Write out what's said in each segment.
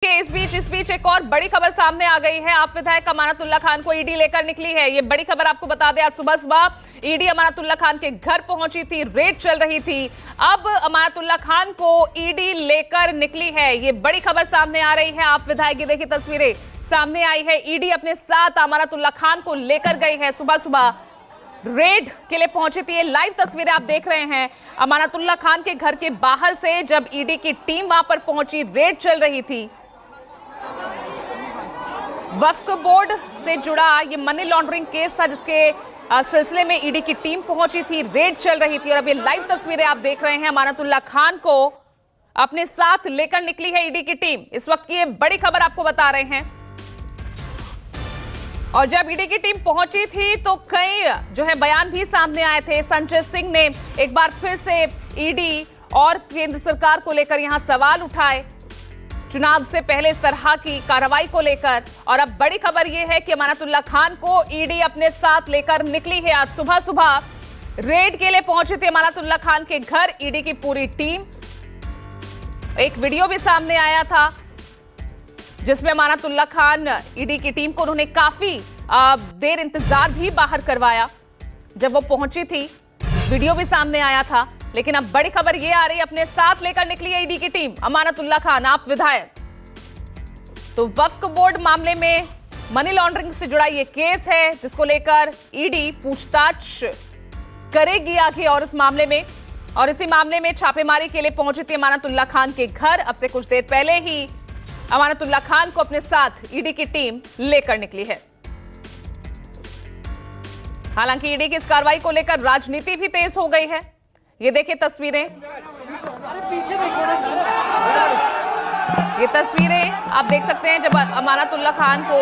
के इस बीच एक और बड़ी खबर सामने आ गई है। आप विधायक अमानतुल्लाह खान को ईडी लेकर निकली है। ये बड़ी खबर आपको बता दें, आज सुबह सुबह ईडी अमानतुल्लाह खान के घर पहुंची थी, रेड चल रही थी। अब अमानतुल्लाह खान को ईडी लेकर निकली है। ये बड़ी खबर सामने आ रही है। आप विधायक की देखिए तस्वीरें सामने आई है। ईडी अपने साथ अमानतुल्लाह खान को लेकर गई है। सुबह सुबह रेड के लिए पहुंची थी। ये लाइव तस्वीरें आप देख रहे हैं अमानतुल्लाह खान के घर के बाहर से। जब ईडी की टीम वहां पर पहुंची, रेड चल रही थी। वक्फ बोर्ड से जुड़ा ये मनी लॉन्ड्रिंग केस था, जिसके सिलसिले में ईडी की टीम पहुंची थी, रेड चल रही थी। और अब ये लाइव तस्वीरें आप देख रहे हैं। अमानतुल्लाह खान को अपने साथ लेकर निकली है ईडी की टीम। इस वक्त की ये बड़ी खबर आपको बता रहे हैं। और जब ईडी की टीम पहुंची थी तो कई जो है बयान भी सामने आए थे। संजय सिंह ने एक बार फिर से ईडी और केंद्र सरकार को लेकर यहां सवाल उठाए, चुनाव से पहले इस तरह की कार्रवाई को लेकर। और अब बड़ी खबर यह है कि अमानतुल्लाह खान को ईडी अपने साथ लेकर निकली है। आज सुबह सुबह रेड के लिए पहुंची थी अमानतुल्लाह खान के घर ईडी की पूरी टीम। एक वीडियो भी सामने आया था जिसमें अमानतुल्लाह खान ईडी की टीम को उन्होंने काफी देर इंतजार भी बाहर करवाया जब वो पहुंची थी। वीडियो भी सामने आया था। लेकिन अब बड़ी खबर ये आ रही है, अपने साथ लेकर निकली है ईडी की टीम अमानतुल्लाह खान। आप विधायक तो वक्फ बोर्ड मामले में मनी लॉन्ड्रिंग से जुड़ा ये केस है, जिसको लेकर ईडी पूछताछ करेगी आगे और इस मामले में। और इसी मामले में छापेमारी के लिए पहुंची थी अमानतुल्लाह खान के घर। अब से कुछ देर पहले ही अमानतुल्लाह खान को अपने साथ ईडी की टीम लेकर निकली है। हालांकि ईडी की इस कार्रवाई को लेकर राजनीति भी तेज हो गई है। ये देखिए तस्वीरें, ये तस्वीरें आप देख सकते हैं जब अमानतुल्लाह खान को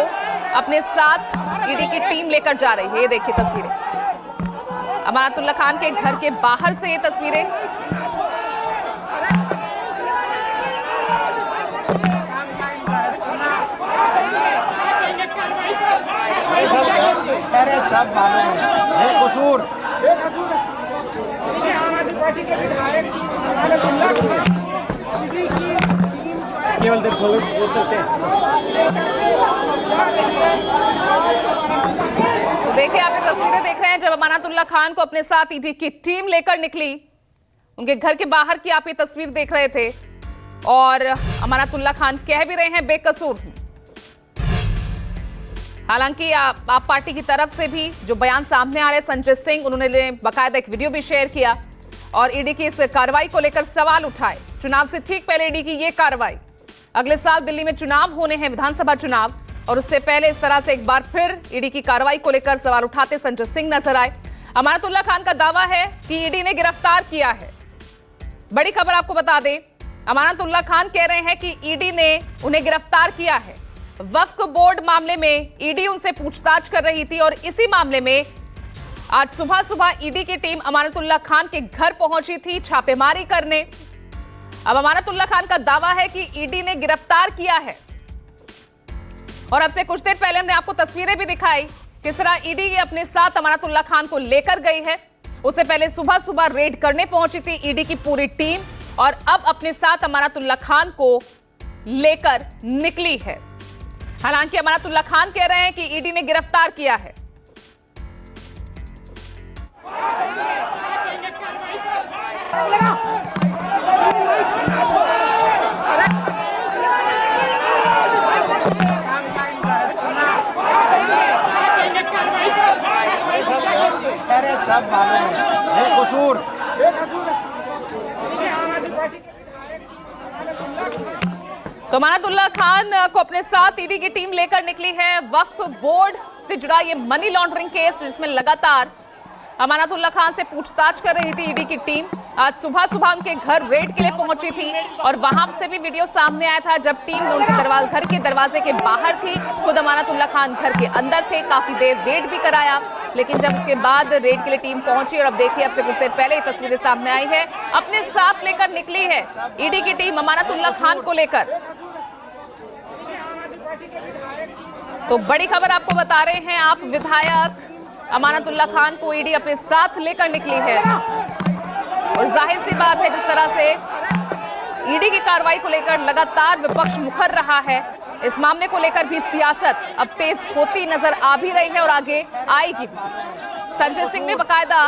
अपने साथ ईडी की टीम लेकर जा रही है। ये देखिए तस्वीरें अमानतुल्लाह खान के घर के बाहर से। ये तस्वीरें सब कसूर केवल बोल सकते हैं। तो देखिए आप ये तस्वीरें देख रहे हैं जब अमानतुल्लाह खान को अपने साथ ईडी की टीम लेकर निकली। उनके घर के बाहर की आप ये तस्वीर देख रहे थे। और अमानतुल्लाह खान कह भी रहे हैं बेकसूर। हालांकि आप पार्टी की तरफ से भी जो बयान सामने आ रहे हैं, संजय सिंह उन्होंने बाकायदा एक वीडियो भी शेयर किया और ईडी की इस कार्रवाई को लेकर सवाल उठाए। चुनाव से ठीक पहले ईडी की ये कार्रवाई। अगले साल दिल्ली में चुनाव होने हैं, विधानसभा चुनाव, और उससे पहले इस तरह से एक बार फिर ईडी की कार्रवाई को लेकर सवाल उठाते संजय सिंह नजर आए। अमानतुल्लाह खान का दावा है कि ईडी ने गिरफ्तार किया है। बड़ी खबर आपको बता दें, अमानतुल्लाह खान कह रहे हैं कि ईडी ने उन्हें गिरफ्तार किया है। वक्फ बोर्ड मामले में ईडी उनसे पूछताछ कर रही थी और इसी मामले में आज सुबह सुबह ईडी की टीम अमानतुल्लाह खान के घर पहुंची थी छापेमारी करने। अब अमानतुल्लाह खान का दावा है कि ईडी ने गिरफ्तार किया है। और अब से कुछ देर पहले हमने आपको तस्वीरें भी दिखाई किस तरह ईडी अपने साथ अमानतुल्लाह खान को लेकर गई है। उससे पहले सुबह सुबह रेड करने पहुंची थी ईडी की पूरी टीम और अब अपने साथ अमानतुल्लाह खान को लेकर निकली है। हालांकि अमानतुल्लाह खान कह रहे हैं कि ईडी ने गिरफ्तार किया है। सब कसूर तो अमानतुल्लाह खान को अपने साथ ईडी की टीम लेकर निकली है। वक्फ बोर्ड से जुड़ा ये मनी लॉन्ड्रिंग केस, जिसमें लगातार अमानतुल्लाह खान से पूछताछ कर रही थी ईडी की टीम। आज सुबह सुबह उनके घर रेड के लिए पहुंची थी और वहां से भी वीडियो सामने आया था जब टीम उनके घर के दरवाजे के बाहर थी। खुद अमानतुल्लाह खान घर के अंदर थे। काफी देर वेट भी कराया, लेकिन जब इसके बाद रेड के लिए टीम पहुंची और अब देखिए अब से कुछ देर पहले तस्वीरें सामने आई है, अपने साथ लेकर निकली है ईडी की टीम अमानतुल्लाह खान को लेकर। तो बड़ी खबर आपको बता रहे हैं, आप विधायक अमानतुल्लाह खान को ईडी अपने साथ लेकर निकली है। और जाहिर सी बात है जिस तरह से ईडी की कार्रवाई को लेकर लगातार विपक्ष मुखर रहा है। इस मामले को लेकर भी सियासत अब तेज होती नजर आ भी रही है और आगे आएगी भी। संजय सिंह ने बकायदा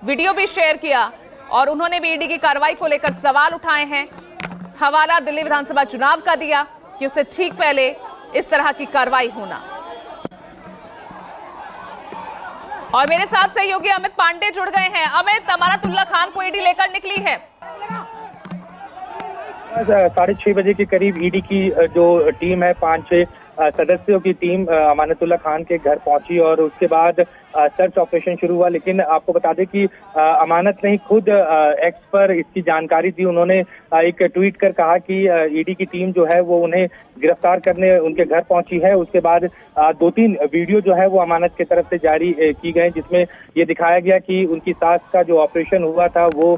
वीडियो भी शेयर किया और उन्होंने भी ईडी की कार्रवाई को लेकर सवाल उठाए हैं। हवाला दिल्ली विधानसभा चुनाव का दिया कि उससे ठीक पहले इस तरह की कार्रवाई होना। और मेरे साथ सहयोगी अमित पांडे जुड़ गए हैं। अमित, अमानतुल्लाह खान को ईडी लेकर निकली है। 6:30 बजे के करीब ईडी की जो टीम है 5-6 सदस्यों की टीम अमानतुल्लाह खान के घर पहुंची और उसके बाद सर्च ऑपरेशन शुरू हुआ। लेकिन आपको बता दें कि अमानत ने खुद एक्स पर इसकी जानकारी दी। उन्होंने एक ट्वीट कर कहा कि ईडी की टीम जो है वो उन्हें गिरफ्तार करने उनके घर पहुंची है। उसके बाद 2-3 वीडियो जो है वो अमानत की तरफ से जारी की गए, जिसमें ये दिखाया गया कि उनकी सास का जो ऑपरेशन हुआ था वो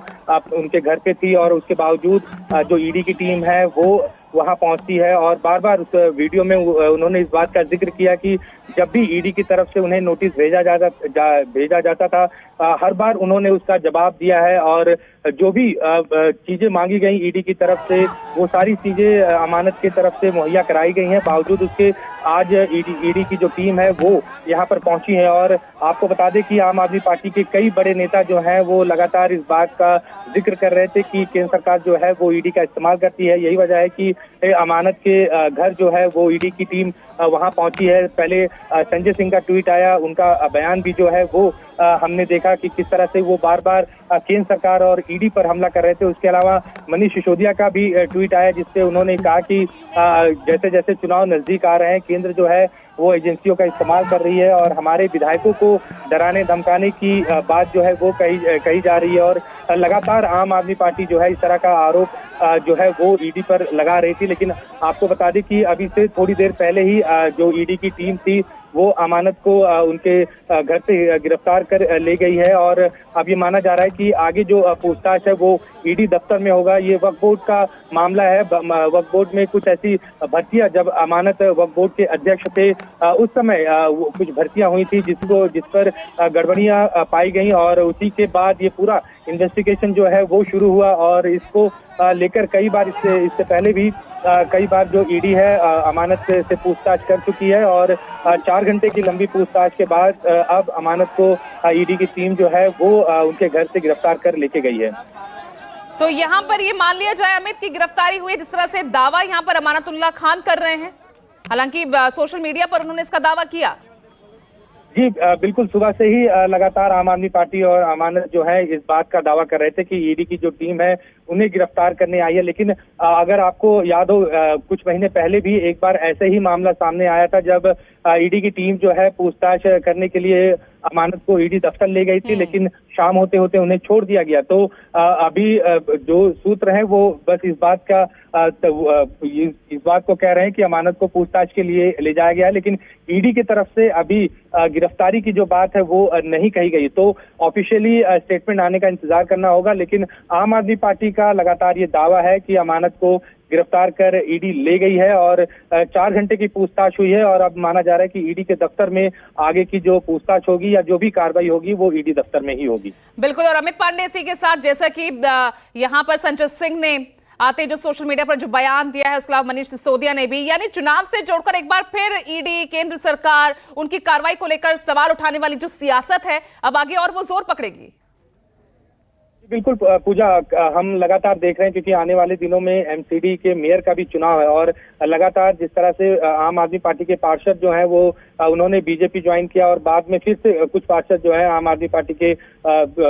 उनके घर पे थी और उसके बावजूद जो ईडी की टीम है वो वहां पहुंचती है। और बार बार उस वीडियो में उन्होंने इस बात का जिक्र किया कि जब भी ईडी की तरफ से उन्हें नोटिस भेजा जाता था हर बार उन्होंने उसका जवाब दिया है और जो भी चीजें मांगी गई ईडी की तरफ से वो सारी चीजें अमानत की तरफ से मुहैया कराई गई हैं। बावजूद उसके आज ईडी की जो टीम है वो यहाँ पर पहुंची है। और आपको बता दें कि आम आदमी पार्टी के कई बड़े नेता जो हैं वो लगातार इस बात का जिक्र कर रहे थे कि केंद्र सरकार जो है वो ईडी का इस्तेमाल करती है। यही वजह है कि अमानत के घर जो है वो ईडी की टीम वहां पहुंची है। पहले संजय सिंह का ट्वीट आया, उनका बयान भी जो है वो हमने देखा कि किस तरह से वो बार बार केंद्र सरकार और ईडी पर हमला कर रहे थे। उसके अलावा मनीष सिसोदिया का भी ट्वीट आया जिससे उन्होंने कहा कि जैसे जैसे चुनाव नजदीक आ रहे हैं केंद्र जो है वो एजेंसियों का इस्तेमाल कर रही है और हमारे विधायकों को डराने धमकाने की बात जो है वो कही जा रही है। और लगातार आम आदमी पार्टी जो है इस तरह का आरोप जो है वो ईडी पर लगा रही थी। लेकिन आपको बता दें कि अभी से थोड़ी देर पहले ही जो ईडी की टीम थी वो अमानत को उनके घर से गिरफ्तार कर ले गई है। और अब ये माना जा रहा है कि आगे जो पूछताछ है वो ईडी दफ्तर में होगा। ये वक्फ बोर्ड का मामला है। वक्फ बोर्ड में कुछ ऐसी भर्तियां, जब अमानत वक्फ बोर्ड के अध्यक्ष थे उस समय कुछ भर्तियां हुई थी जिस पर गड़बड़ियां पाई गई और उसी के बाद ये पूरा इन्वेस्टिगेशन जो है वो शुरू हुआ। और इसको लेकर कई बार इससे पहले भी कई बार जो ईडी है अमानत से पूछताछ कर चुकी है और 4 घंटे की लंबी पूछताछ के बाद अब अमानत को ईडी की टीम जो है वो उनके घर से गिरफ्तार कर लेके गई है। तो यहाँ पर ये मान लिया जाए अमित की गिरफ्तारी हुई, जिस तरह से दावा यहाँ पर अमानतुल्लाह खान कर रहे हैं, हालांकि सोशल मीडिया पर उन्होंने इसका दावा किया। जी बिल्कुल, सुबह से ही लगातार आम आदमी पार्टी और अमानत जो है इस बात का दावा कर रहे थे कि ईडी की जो टीम है उन्हें गिरफ्तार करने आई है। लेकिन अगर आपको याद हो कुछ महीने पहले भी एक बार ऐसे ही मामला सामने आया था जब ईडी की टीम जो है पूछताछ करने के लिए अमानत को ईडी दफ्तर ले गई थी, लेकिन शाम होते होते उन्हें छोड़ दिया गया। तो अभी जो सूत्र हैं वो बस इस बात को कह रहे हैं कि अमानत को पूछताछ के लिए ले जाया गया है, लेकिन ईडी की तरफ से अभी गिरफ्तारी की जो बात है वो नहीं कही गई। तो ऑफिशियली स्टेटमेंट आने का इंतजार करना होगा। लेकिन आम आदमी पार्टी का लगातार ये दावा है कि अमानत को गिरफ्तार कर ईडी ले गई है और 4 घंटे की पूछताछ हुई है और अब माना जा रहा है कि ईडी के दफ्तर में आगे की जो पूछताछ होगी या जो भी कार्रवाई होगी वो ईडी दफ्तर में ही होगी। बिल्कुल। और अमित पांडे इसी के साथ जैसा कि यहाँ पर संजय सिंह ने आते जो सोशल मीडिया पर जो बयान दिया है, उसके अलावा मनीष सिसोदिया ने भी, यानी चुनाव से जोड़कर एक बार फिर ईडी, केंद्र सरकार, उनकी कार्रवाई को लेकर सवाल उठाने वाली जो सियासत है अब आगे और वो जोर पकड़ेगी। बिल्कुल पूजा, हम लगातार देख रहे हैं क्योंकि आने वाले दिनों में एमसीडी के मेयर का भी चुनाव है और लगातार जिस तरह से आम आदमी पार्टी के पार्षद जो हैं वो उन्होंने बीजेपी ज्वाइन किया और बाद में फिर से कुछ पार्षद जो है आम आदमी पार्टी के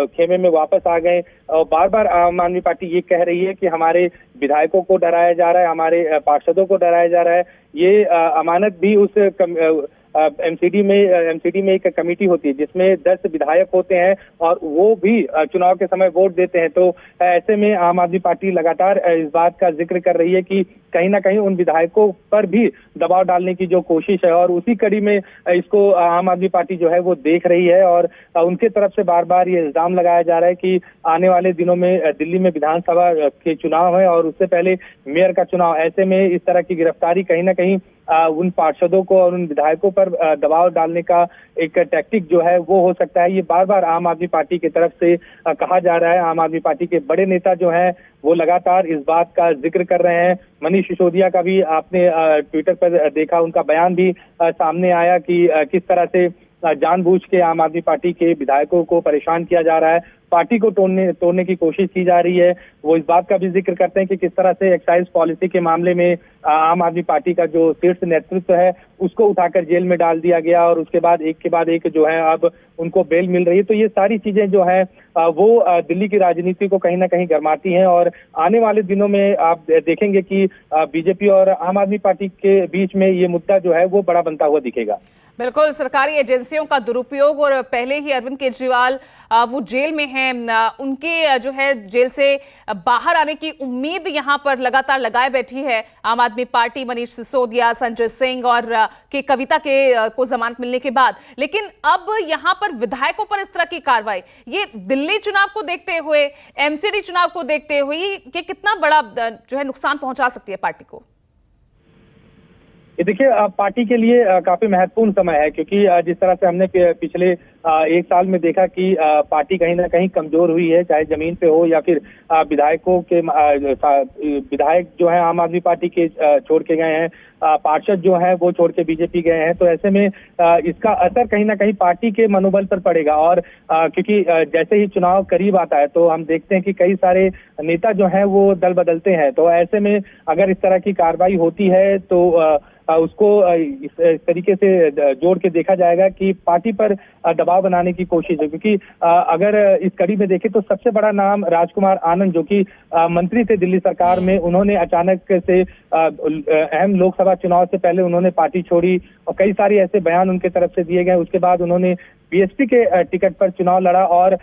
खेमे में वापस आ गए और बार बार आम आदमी पार्टी ये कह रही है कि हमारे विधायकों को डराया जा रहा है, हमारे पार्षदों को डराया जा रहा है। ये अमानत भी उस एमसीडी में एक कमेटी होती है जिसमें 10 विधायक होते हैं और वो भी चुनाव के समय वोट देते हैं। तो ऐसे में आम आदमी पार्टी लगातार इस बात का जिक्र कर रही है कि कहीं ना कहीं उन विधायकों पर भी दबाव डालने की जो कोशिश है और उसी कड़ी में इसको आम आदमी पार्टी जो है वो देख रही है और उनके तरफ से बार बार ये इल्जाम लगाया जा रहा है कि आने वाले दिनों में दिल्ली में विधानसभा के चुनाव है और उससे पहले मेयर का चुनाव। ऐसे में इस तरह की गिरफ्तारी कहीं ना कहीं उन पार्षदों को और उन विधायकों पर दबाव डालने का एक टैक्टिक जो है वो हो सकता है। ये बार बार आम आदमी पार्टी की तरफ से कहा जा रहा है। आम आदमी पार्टी के बड़े नेता जो हैं वो लगातार इस बात का जिक्र कर रहे हैं। मनीष सिसोदिया का भी आपने ट्विटर पर देखा, उनका बयान भी सामने आया कि किस तरह से जानबूझ के आम आदमी पार्टी के विधायकों को परेशान किया जा रहा है, पार्टी को तोड़ने की कोशिश की जा रही है। वो इस बात का भी जिक्र करते हैं कि किस तरह से एक्साइज पॉलिसी के मामले में आम आदमी पार्टी का जो शीर्ष नेतृत्व है उसको उठाकर जेल में डाल दिया गया और उसके बाद एक के बाद एक जो है अब उनको बेल मिल रही है। तो ये सारी चीजें जो है वो दिल्ली की राजनीति को कहीं ना कहीं गरमाती हैं और आने वाले दिनों में आप देखेंगे कि बीजेपी और आम आदमी पार्टी के बीच में ये मुद्दा जो है वो बड़ा बनता हुआ दिखेगा। बिल्कुल, सरकारी एजेंसियों का दुरुपयोग और पहले ही अरविंद केजरीवाल वो जेल में हैं, उनके जो है जेल से बाहर आने की उम्मीद यहां पर लगातार लगाए बैठी है आम आदमी पार्टी। मनीष सिसोदिया, संजय सिंह और के कविता के को जमानत मिलने के बाद, लेकिन अब यहां पर विधायकों पर इस तरह की कार्रवाई, ये दिल्ली चुनाव को देखते हुए, एमसीडी चुनाव को देखते हुए ये कितना बड़ा जो है नुकसान पहुंचा सकती है पार्टी को? ये देखिए, पार्टी के लिए काफी महत्वपूर्ण समय है क्योंकि जिस तरह से हमने पिछले एक साल में देखा कि पार्टी कहीं ना कहीं कमजोर हुई है, चाहे जमीन पे हो या फिर विधायकों के विधायक जो है आम आदमी पार्टी के छोड़ के गए हैं, पार्षद जो है वो छोड़ के बीजेपी गए हैं। तो ऐसे में इसका असर कहीं ना कहीं पार्टी के मनोबल पर पड़ेगा और क्योंकि जैसे ही चुनाव करीब आता है तो हम देखते हैं कि कई सारे नेता जो हैं वो दल बदलते हैं। तो ऐसे में अगर इस तरह की कार्रवाई होती है तो उसको इस तरीके से जोड़ के देखा जाएगा कि पार्टी पर दबाव बनाने की कोशिश है, क्योंकि अगर इस कड़ी में देखें तो सबसे बड़ा नाम राजकुमार आनंद जो कि मंत्री थे दिल्ली सरकार में, उन्होंने अचानक से अहम लोकसभा चुनाव से पहले उन्होंने पार्टी छोड़ी और कई सारे ऐसे बयान उनके तरफ से दिए गए। उसके बाद उन्होंने बीएसपी के टिकट पर चुनाव लड़ा और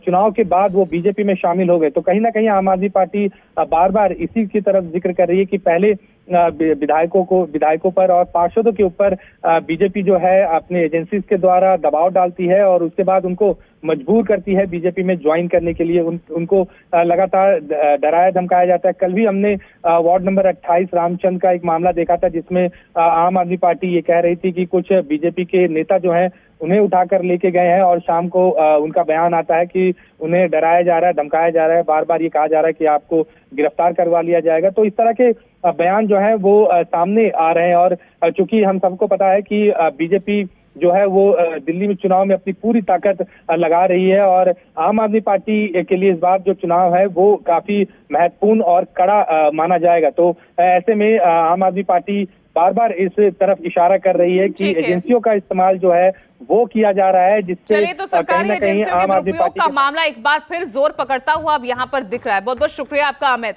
चुनाव के बाद वो बीजेपी में शामिल हो गए। तो कहीं ना कहीं आम आदमी पार्टी बार बार इसी की तरफ जिक्र कर रही है कि पहले विधायकों पर और पार्षदों के ऊपर बीजेपी जो है अपने एजेंसीज के द्वारा दबाव डालती है और उसके बाद उनको मजबूर करती है बीजेपी में ज्वाइन करने के लिए। उनको लगातार डराया धमकाया जाता है। कल भी हमने वार्ड नंबर 28 रामचंद्र का एक मामला देखा था जिसमें आम आदमी पार्टी ये कह रही थी कि कुछ बीजेपी के नेता जो हैं उन्हें उठाकर लेके गए हैं और शाम को उनका बयान आता है कि उन्हें डराया जा रहा है, धमकाया जा रहा है, बार बार ये कहा जा रहा है कि आपको गिरफ्तार करवा लिया जाएगा। तो इस तरह के बयान जो है वो सामने आ रहे हैं और चूंकि हम सबको पता है कि बीजेपी जो है वो दिल्ली में चुनाव में अपनी पूरी ताकत लगा रही है और आम आदमी पार्टी के लिए इस बार जो चुनाव है वो काफी महत्वपूर्ण और कड़ा माना जाएगा। तो ऐसे में आम आदमी पार्टी बार बार इस तरफ इशारा कर रही है कि एजेंसियों का इस्तेमाल जो है वो किया जा रहा है, जिससे तो सरकारी एजेंसियों के दुरुपयोग का मामला एक बार फिर जोर पकड़ता हुआ अब यहाँ पर दिख रहा है। बहुत बहुत शुक्रिया आपका अमित।